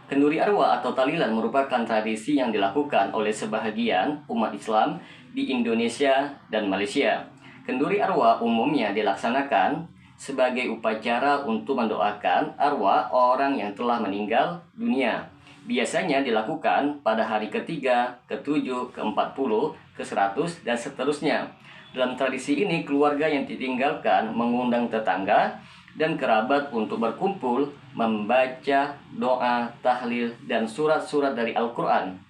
Kenduri arwah atau tahlilan merupakan tradisi yang dilakukan oleh sebahagian umat Islam di Indonesia dan Malaysia. Kenduri arwah umumnya dilaksanakan sebagai upacara untuk mendoakan arwah orang yang telah meninggal dunia. Biasanya dilakukan pada hari ketiga, ke-7, ke-40, ke-100, dan seterusnya. Dalam tradisi ini, keluarga yang ditinggalkan mengundang tetangga dan kerabat untuk berkumpul, membaca doa, tahlil, dan surat-surat dari Al-Quran.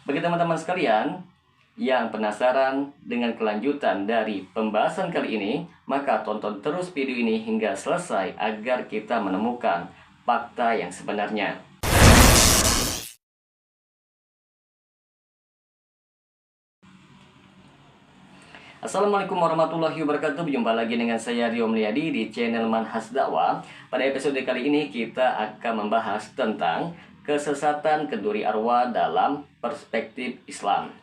Bagi teman-teman sekalian yang penasaran dengan kelanjutan dari pembahasan kali ini, maka tonton terus video ini hingga selesai agar kita menemukan fakta yang sebenarnya. Assalamualaikum warahmatullahi wabarakatuh. Berjumpa lagi dengan saya Rio Mulyadi di channel Manhaj Dakwah. Pada episode kali ini kita akan membahas tentang kesesatan kenduri arwah dalam perspektif Islam.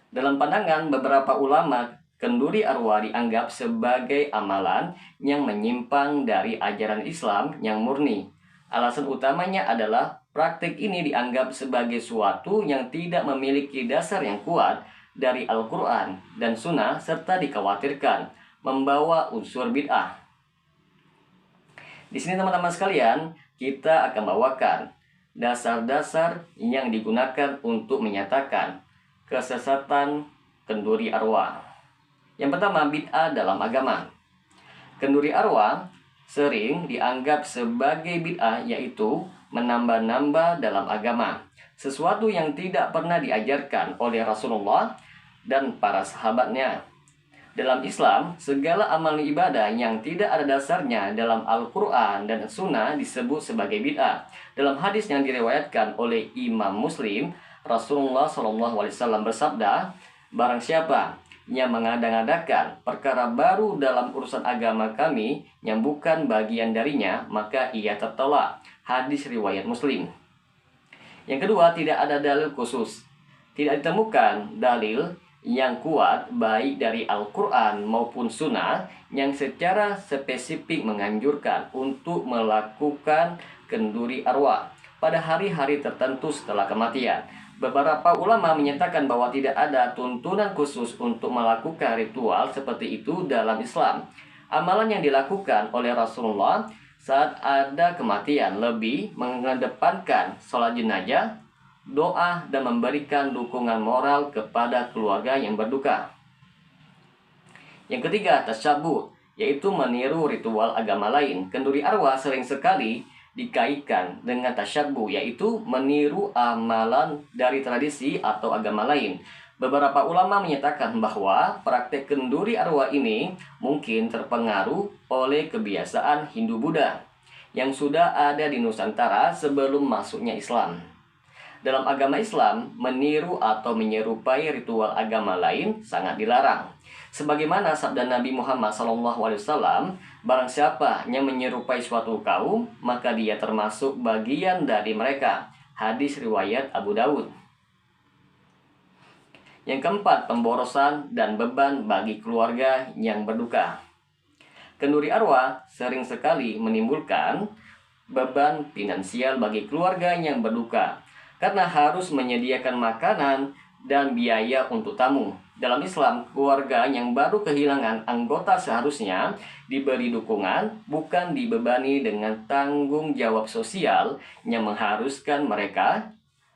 Dalam pandangan beberapa ulama, kenduri arwah dianggap sebagai amalan yang menyimpang dari ajaran Islam yang murni. Alasan utamanya adalah praktik ini dianggap sebagai suatu yang tidak memiliki dasar yang kuat dari Al-Quran dan Sunnah, serta dikhawatirkan membawa unsur bid'ah. Di sini teman-teman sekalian, kita akan bawakan dasar-dasar yang digunakan untuk menyatakan kesesatan kenduri arwah. Yang pertama, bid'ah dalam agama. Kenduri arwah sering dianggap sebagai bid'ah, yaitu menambah-nambah dalam agama, sesuatu yang tidak pernah diajarkan oleh Rasulullah dan para sahabatnya. Dalam Islam, segala amal ibadah yang tidak ada dasarnya dalam Al-Quran dan Sunnah disebut sebagai bid'ah. Dalam hadis yang diriwayatkan oleh Imam Muslim, Rasulullah SAW bersabda, "Barang siapa yang mengada-ngadakan perkara baru dalam urusan agama kami yang bukan bagian darinya, maka ia tertolak." Hadis riwayat Muslim. Yang kedua, tidak ada dalil khusus. Tidak ditemukan dalil yang kuat baik dari Al-Quran maupun Sunnah yang secara spesifik menganjurkan untuk melakukan kenduri arwah pada hari-hari tertentu setelah kematian. Beberapa ulama menyatakan bahwa tidak ada tuntunan khusus untuk melakukan ritual seperti itu dalam Islam. Amalan yang dilakukan oleh Rasulullah saat ada kematian lebih mengedepankan sholat jenazah, doa, dan memberikan dukungan moral kepada keluarga yang berduka. Yang ketiga, tasyabuh, yaitu meniru ritual agama lain. Kenduri arwah sering sekali dikaitkan dengan tasyabuh, yaitu meniru amalan dari tradisi atau agama lain. Beberapa ulama menyatakan bahwa praktek kenduri arwah ini mungkin terpengaruh oleh kebiasaan Hindu-Buddha yang sudah ada di Nusantara sebelum masuknya Islam. Dalam agama Islam, meniru atau menyerupai ritual agama lain sangat dilarang. Sebagaimana sabda Nabi Muhammad SAW, "Barang siapa yang menyerupai suatu kaum, maka dia termasuk bagian dari mereka." Hadis riwayat Abu Dawud. Yang keempat, pemborosan dan beban bagi keluarga yang berduka. Kenduri arwah sering sekali menimbulkan beban finansial bagi keluarga yang berduka, karena harus menyediakan makanan dan biaya untuk tamu. Dalam Islam, keluarga yang baru kehilangan anggota seharusnya diberi dukungan, bukan dibebani dengan tanggung jawab sosial yang mengharuskan mereka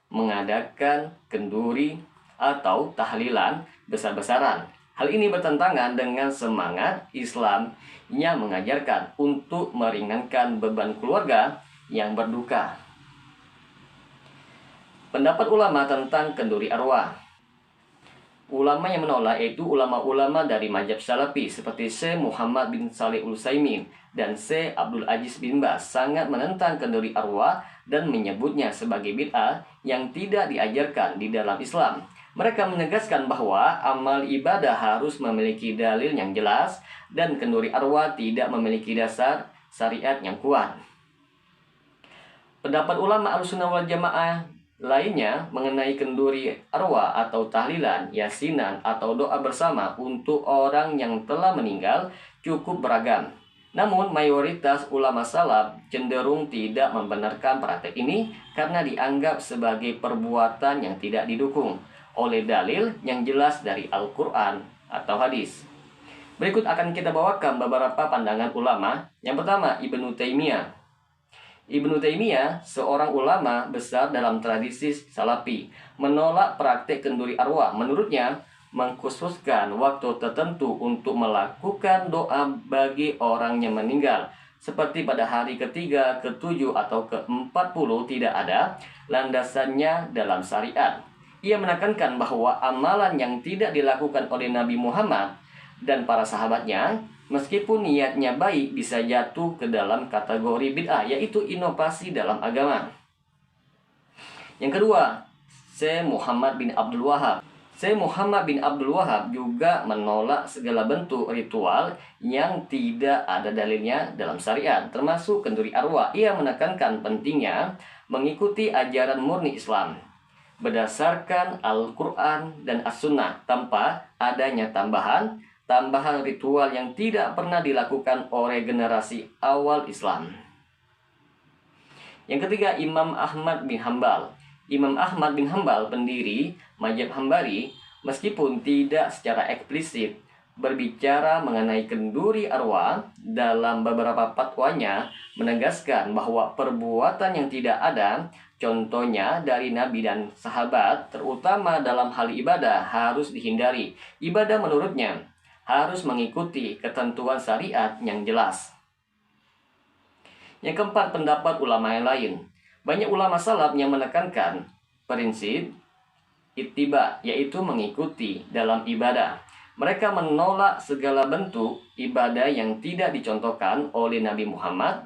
mengadakan kenduri atau tahlilan besar-besaran. Hal ini bertentangan dengan semangat Islam yang mengajarkan untuk meringankan beban keluarga yang berduka. Pendapat ulama tentang kenduri arwah. Ulama yang menolak yaitu ulama-ulama dari mazhab Salafi seperti Syekh Muhammad bin Shalih Al-Utsaimin dan Syekh Abdul Aziz bin Baz sangat menentang kenduri arwah dan menyebutnya sebagai bid'ah yang tidak diajarkan di dalam Islam. Mereka menegaskan bahwa amal ibadah harus memiliki dalil yang jelas dan kenduri arwah tidak memiliki dasar syariat yang kuat. Pendapat ulama Ahlussunnah wal Jamaah lainnya mengenai kenduri arwah atau tahlilan, yasinan, atau doa bersama untuk orang yang telah meninggal cukup beragam. Namun mayoritas ulama salaf cenderung tidak membenarkan praktek ini karena dianggap sebagai perbuatan yang tidak didukung oleh dalil yang jelas dari Al-Quran atau hadis. Berikut akan kita bawakan beberapa pandangan ulama. Yang pertama, Ibnu Taimiyah. Ibnu Taimiyah, seorang ulama besar dalam tradisi Salafi, menolak praktek kenduri arwah. Menurutnya, mengkhususkan waktu tertentu untuk melakukan doa bagi orang yang meninggal, seperti pada hari ketiga, ketujuh, atau ke-40 tidak ada landasannya dalam syariat. Ia menekankan bahwa amalan yang tidak dilakukan oleh Nabi Muhammad dan para sahabatnya, meskipun niatnya baik, bisa jatuh ke dalam kategori bid'ah, yaitu inovasi dalam agama. Yang kedua, Syekh Muhammad bin Abdul Wahab. Syekh Muhammad bin Abdul Wahab juga menolak segala bentuk ritual yang tidak ada dalilnya dalam syariat, termasuk kenduri arwah. Ia menekankan pentingnya mengikuti ajaran murni Islam berdasarkan Al-Quran dan As-Sunnah tanpa adanya tambahan ritual yang tidak pernah dilakukan oleh generasi awal Islam. Yang ketiga, Imam Ahmad bin Hambal. Imam Ahmad bin Hambal, pendiri mazhab Hambali, meskipun tidak secara eksplisit berbicara mengenai kenduri arwah, dalam beberapa fatwanya menegaskan bahwa perbuatan yang tidak ada contohnya dari Nabi dan sahabat, terutama dalam hal ibadah, harus dihindari. Ibadah menurutnya harus mengikuti ketentuan syariat yang jelas. Yang keempat, pendapat ulama yang lain. Banyak ulama salaf yang menekankan prinsip ittiba, yaitu mengikuti dalam ibadah. Mereka menolak segala bentuk ibadah yang tidak dicontohkan oleh Nabi Muhammad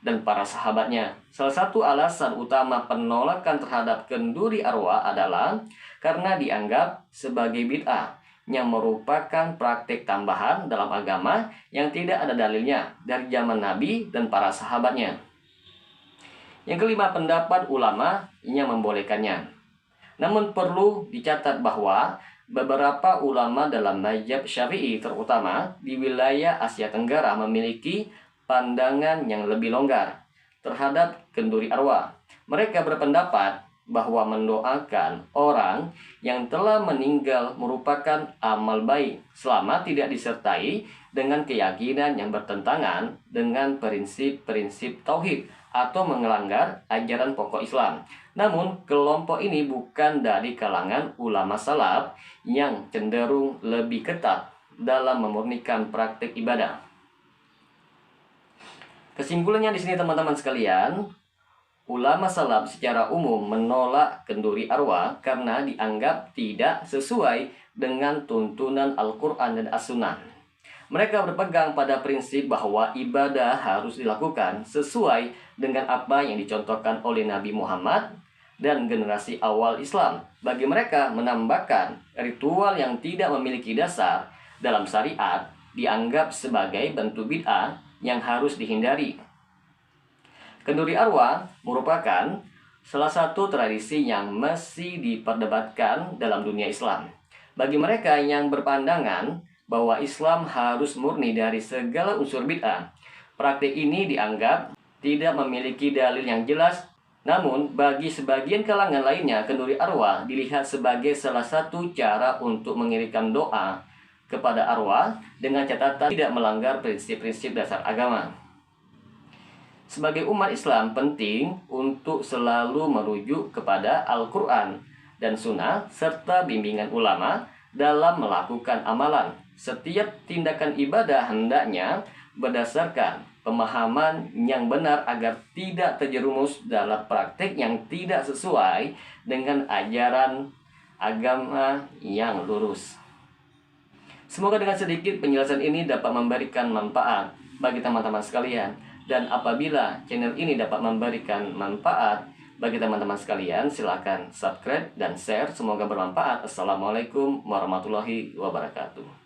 dan para sahabatnya. Salah satu alasan utama penolakan terhadap kenduri arwah adalah karena dianggap sebagai bid'ah, yang merupakan praktik tambahan dalam agama yang tidak ada dalilnya dari zaman Nabi dan para sahabatnya. Yang kelima, pendapat ulama yang membolehkannya. Namun perlu dicatat bahwa beberapa ulama dalam mazhab Syafi'i, terutama di wilayah Asia Tenggara, memiliki pandangan yang lebih longgar terhadap kenduri arwah. Mereka berpendapat bahwa mendoakan orang yang telah meninggal merupakan amal baik selama tidak disertai dengan keyakinan yang bertentangan dengan prinsip-prinsip tauhid atau melanggar ajaran pokok Islam. Namun, kelompok ini bukan dari kalangan ulama salaf yang cenderung lebih ketat dalam memurnikan praktik ibadah. Kesimpulannya di sini teman-teman sekalian, ulama salaf secara umum menolak kenduri arwah karena dianggap tidak sesuai dengan tuntunan Al-Quran dan As-Sunnah. Mereka berpegang pada prinsip bahwa ibadah harus dilakukan sesuai dengan apa yang dicontohkan oleh Nabi Muhammad dan generasi awal Islam. Bagi mereka, menambahkan ritual yang tidak memiliki dasar dalam syariat dianggap sebagai bentuk bid'ah yang harus dihindari. Kenduri arwah merupakan salah satu tradisi yang masih diperdebatkan dalam dunia Islam. Bagi mereka yang berpandangan bahwa Islam harus murni dari segala unsur bid'ah, praktik ini dianggap tidak memiliki dalil yang jelas. Namun, bagi sebagian kalangan lainnya, kenduri arwah dilihat sebagai salah satu cara untuk mengirimkan doa kepada arwah dengan catatan tidak melanggar prinsip-prinsip dasar agama. Sebagai umat Islam, penting untuk selalu merujuk kepada Al-Quran dan Sunnah serta bimbingan ulama dalam melakukan amalan. Setiap tindakan ibadah hendaknya berdasarkan pemahaman yang benar agar tidak terjerumus dalam praktik yang tidak sesuai dengan ajaran agama yang lurus. Semoga dengan sedikit penjelasan ini dapat memberikan manfaat bagi teman-teman sekalian. Dan apabila channel ini dapat memberikan manfaat bagi teman-teman sekalian, silakan subscribe dan share. Semoga bermanfaat. Assalamualaikum warahmatullahi wabarakatuh.